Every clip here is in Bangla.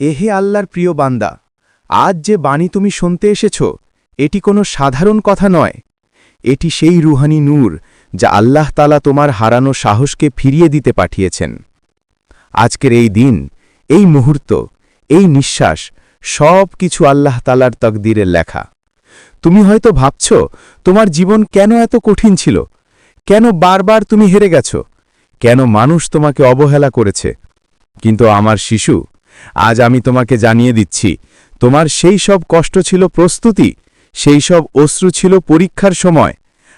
এহে আল্লাহর প্রিয় বান্দা, আজ যে বাণী তুমি শুনতে এসেছ এটি কোনো সাধারণ কথা নয়। এটি সেই রুহানি নূর যা আল্লাহ তাআলা তোমার হারানো সাহসকে ফিরিয়ে দিতে পাঠিয়েছেন। আজকের এই দিন, এই মুহূর্ত, এই নিঃশ্বাস সব কিছু আল্লাহ তাআলার তকদিরের লেখা। তুমি হয়তো ভাবছ তোমার জীবন কেন এত কঠিন ছিল, কেন বারবার তুমি হেরে গেছ, কেন মানুষ তোমাকে অবহেলা করেছে। কিন্তু আমার শিশু, আজ আমি তোমাকে জানিয়ে দিচ্ছি, তোমার সেই সব কষ্ট ছিল প্রস্তুতি, সেই সব অশ্রু ছিল পরীক্ষার সময়।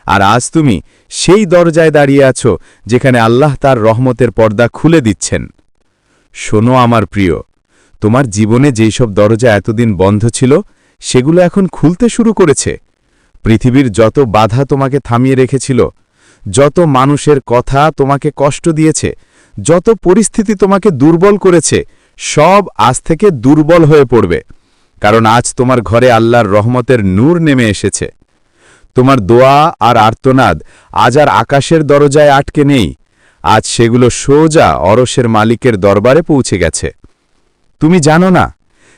আর আজ তুমি সেই দরজায় দাঁড়িয়ে আছো যেখানে আল্লাহ তার রহমতের পর্দা খুলে দিচ্ছেন। শোনো আমার প্রিয়, তোমার জীবনে যেই সব দরজা এতদিন বন্ধ ছিল সেগুলো এখন খুলতে শুরু করেছে। পৃথিবীর যত বাধা তোমাকে থামিয়ে রেখেছিল, যত মানুষের কথা তোমাকে কষ্ট দিয়েছে, যত পরিস্থিতি তোমাকে দুর্বল করেছে, সব আজ থেকে দুর্বল হয়ে পড়বে। কারণ আজ তোমার ঘরে আল্লাহর রহমতের নূর নেমে এসেছে। তোমার দোয়া আর আর্তনাদ আজ আর আকাশের দরজায় আটকে নেই, আজ সেগুলো সোজা অরশের মালিকের দরবারে পৌঁছে গেছে। তুমি জানো না,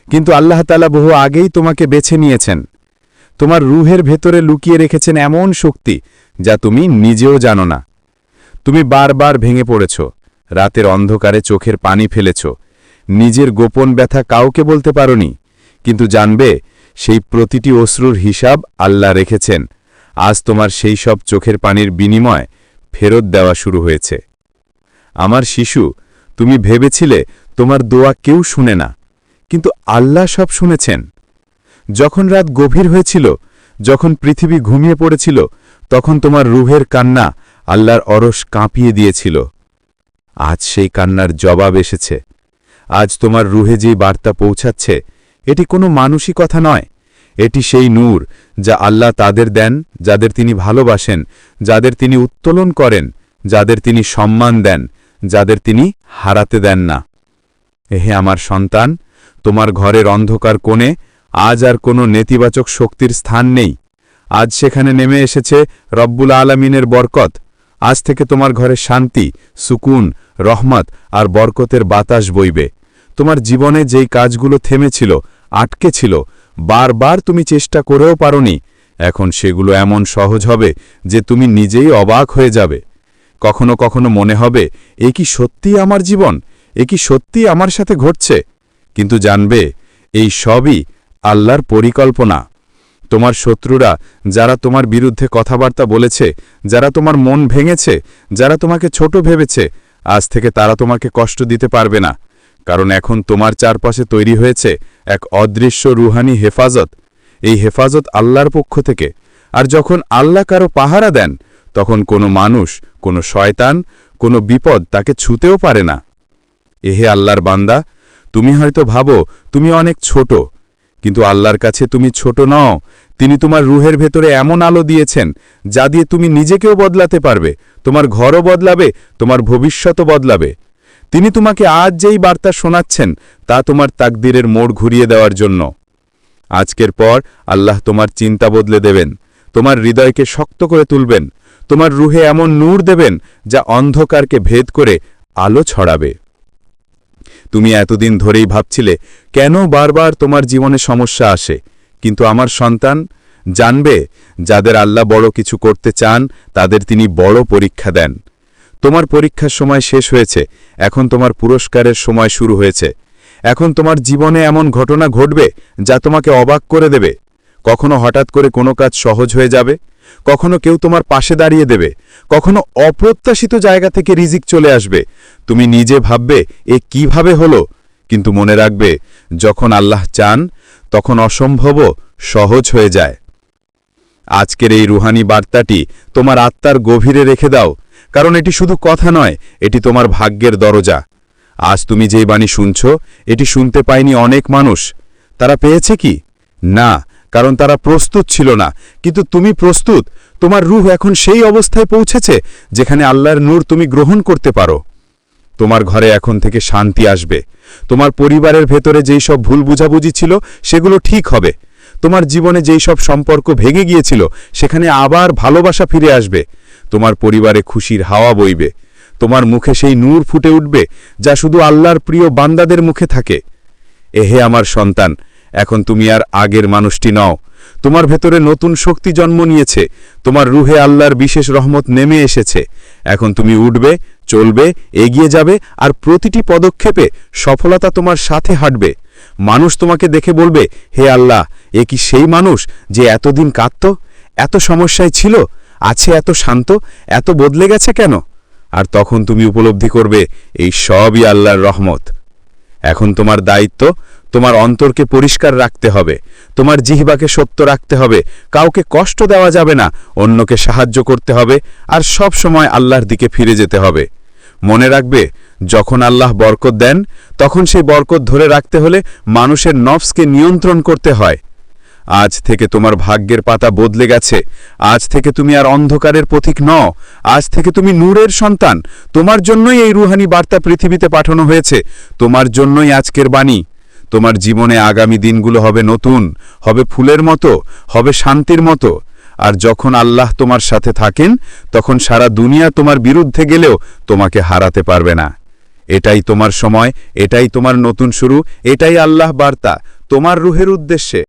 কিন্তু আল্লাহ তাআলা বহু আগেই তোমাকে বেছে নিয়েছেন। তোমার রুহের ভেতরে লুকিয়ে রেখেছেন এমন শক্তি যা তুমি নিজেও জানো না। তুমি বারবার ভেঙে পড়েছ, রাতের অন্ধকারে চোখের পানি ফেলেছ, নিজের গোপন ব্যথা কাউকে বলতে পারোনি। কিন্তু জানবে, সেই প্রতিটি অশ্রুর হিসাব আল্লাহ রেখেছেন। আজ তোমার সেই সব চোখের পানির বিনিময় ফেরত দেওয়া শুরু হয়েছে। আমার শিশু, তুমি ভেবেছিলে তোমার দোয়া কেউ শুনে না, কিন্তু আল্লাহ সব শুনেছেন। যখন রাত গভীর হয়েছিল, যখন পৃথিবী ঘুমিয়ে পড়েছিল, তখন তোমার রুহের কান্না আল্লাহর অরশ কাঁপিয়ে দিয়েছিল। আজ সেই কান্নার জবাব এসেছে। আজ তোমার রুহে যেই বার্তা পৌঁছাচ্ছে, এটি কোনো মানুষই কথা নয়। এটি সেই নূর যা আল্লাহ তাদের দেন যাদের তিনি ভালোবাসেন, যাদের তিনি উত্তোলন করেন, যাদের তিনি সম্মান দেন, যাদের তিনি হারাতে দেন না। এহে আমার সন্তান, তোমার ঘরের অন্ধকার কোণে আজ আর কোনো নেতিবাচক শক্তির স্থান নেই। আজ সেখানে নেমে এসেছে রব্বুল আলামিনের বরকত। আজ থেকে তোমার ঘরে শান্তি, সুকুন, রহমত আর বরকতের বাতাস বইবে। তোমার জীবনে যেই কাজগুলো থেমেছিল, আটকে ছিল, বারবার তুমি চেষ্টা করেও পারোনি, এখন সেগুলো এমন সহজ হবে যে তুমি নিজেই অবাক হয়ে যাবে। কখনো কখনো মনে হবে, এ কি সত্যিই আমার জীবন, এ কি সত্যিই আমার সাথে ঘটছে। কিন্তু জানবে, এই সবই আল্লাহর পরিকল্পনা। তোমার শত্রুরা যারা তোমার বিরুদ্ধে কথাবার্তা বলেছে, যারা তোমার মন ভেঙেছে, যারা তোমাকে ছোট ভেবেছে, আজ থেকে তারা তোমাকে কষ্ট দিতে পারবে না। কারণ এখন তোমার চারপাশে তৈরি হয়েছে এক অদৃশ্য রুহানি হেফাজত। এই হেফাজত আল্লাহর পক্ষ থেকে। আর যখন আল্লাহ কারো পাহারা দেন, তখন কোনো মানুষ, কোনো শয়তান, কোনো বিপদ তাকে ছুঁতেও পারে না। এহে আল্লাহর বান্দা, তুমি হয়তো ভাবো তুমি অনেক ছোট, কিন্তু আল্লাহর কাছে তুমি ছোট নও। তিনি তোমার রুহের ভেতরে এমন আলো দিয়েছেন যা দিয়ে তুমি নিজেকেও বদলাতে পারবে, তোমার ঘরও বদলাবে, তোমার ভবিষ্যতও বদলাবে। তিনি তোমাকে আজ যেই বার্তা শোনাচ্ছেন তা তোমার তাকদীরের মোড় ঘুরিয়ে দেওয়ার জন্য। আজকের পর আল্লাহ তোমার চিন্তা বদলে দেবেন, তোমার হৃদয়কে শক্ত করে তুলবেন, তোমার রুহে এমন নূর দেবেন যা অন্ধকারকে ভেদ করে আলো ছড়াবে। তুমি এতদিন ধরেই ভাবছিলে কেন বারবার তোমার জীবনে সমস্যা আসে, কিন্তু আমার সন্তান, জানবে, যাদের আল্লাহ বড় কিছু করতে চান তাদের তিনি বড় পরীক্ষা দেন। তোমার পরীক্ষার সময় শেষ হয়েছে, এখন তোমার পুরস্কারের সময় শুরু হয়েছে। এখন তোমার জীবনে এমন ঘটনা ঘটবে যা তোমাকে অবাক করে দেবে। কখনো হঠাৎ করে কোনো কাজ সহজ হয়ে যাবে, কখনো কেউ তোমার পাশে দাঁড়িয়ে দেবে, কখনো অপ্রত্যাশিত জায়গা থেকে রিজিক চলে আসবে। তুমি নিজে ভাববে এ কিভাবে হলো, কিন্তু মনে রাখবে, যখন আল্লাহ চান তখন অসম্ভবও সহজ হয়ে যায়। আজকের এই রুহানি বার্তাটি তোমার আত্মার গভীরে রেখে দাও, কারণ এটি শুধু কথা নয়, এটি তোমার ভাগ্যের দরজা। আজ তুমি যেই বাণী শুনছ, এটি শুনতে পায়নি অনেক মানুষ। তারা পেয়েছে কি? না, কারণ তারা প্রস্তুত ছিল না। কিন্তু তুমি প্রস্তুত। তোমার রূহ এখন সেই অবস্থায় পৌঁছেছে যেখানে আল্লাহর নূর তুমি গ্রহণ করতে পারো। তোমার ঘরে এখন থেকে শান্তি আসবে। তোমার পরিবারের ভেতরে যেই সব ভুল বুঝাবুঝি ছিল সেগুলো ঠিক হবে। তোমার জীবনে যেই সব সম্পর্ক ভেঙে গিয়েছিল সেখানে আবার ভালোবাসা ফিরে আসবে। তোমার পরিবারে খুশির হাওয়া বইবে। তোমার মুখে সেই নূর ফুটে উঠবে যা শুধু আল্লাহর প্রিয় বান্দাদের মুখে থাকে। এহে আমার সন্তান, এখন তুমি আর আগের মানুষটি নও। তোমার ভেতরে নতুন শক্তি জন্ম নিয়েছে, তোমার রুহে আল্লাহর বিশেষ রহমত নেমে এসেছে। এখন তুমি উঠবে, চলবে, এগিয়ে যাবে, আর প্রতিটি পদক্ষেপে সফলতা তোমার সাথে হাঁটবে। মানুষ তোমাকে দেখে বলবে, হে আল্লাহ, এ কি সেই মানুষ যে এতদিন কাঁদত, এত সমস্যায় ছিল, আছে এত শান্ত, এত বদলে গেছে কেন? আর তখন তুমি উপলব্ধি করবে এই সবই আল্লাহর রহমত। এখন তোমার দায়িত্ব, তোমার অন্তরকে পরিষ্কার রাখতে হবে, তোমার জিহ্বাকে সত্য রাখতে হবে, কাউকে কষ্ট দেওয়া যাবে না, অন্যকে সাহায্য করতে হবে, আর সব সময় আল্লাহর দিকে ফিরে যেতে হবে। মনে রাখবে, যখন আল্লাহ বরকত দেন, তখন সেই বরকত ধরে রাখতে হলে মানুষের নফসকে নিয়ন্ত্রণ করতে হয়। আজ থেকে তোমার ভাগ্যের পাতা বদলে গেছে। আজ থেকে তুমি আর অন্ধকারের পথিক নও। আজ থেকে তুমি নূরের সন্তান। তোমার জন্যই এই রুহানি বার্তা পৃথিবীতে পাঠানো হয়েছে, তোমার জন্যই আজকের বাণী। তোমার জীবনে আগামী দিনগুলো হবে নতুন, হবে ফুলের মতো, হবে শান্তির মতো। আর যখন আল্লাহ তোমার সাথে থাকেন, তখন সারা দুনিয়া তোমার বিরুদ্ধে গেলেও তোমাকে হারাতে পারবে না। এটাই তোমার সময়, এটাই তোমার নতুন শুরু, এটাই আল্লাহ বার্তা তোমার রুহের উদ্দেশ্যে।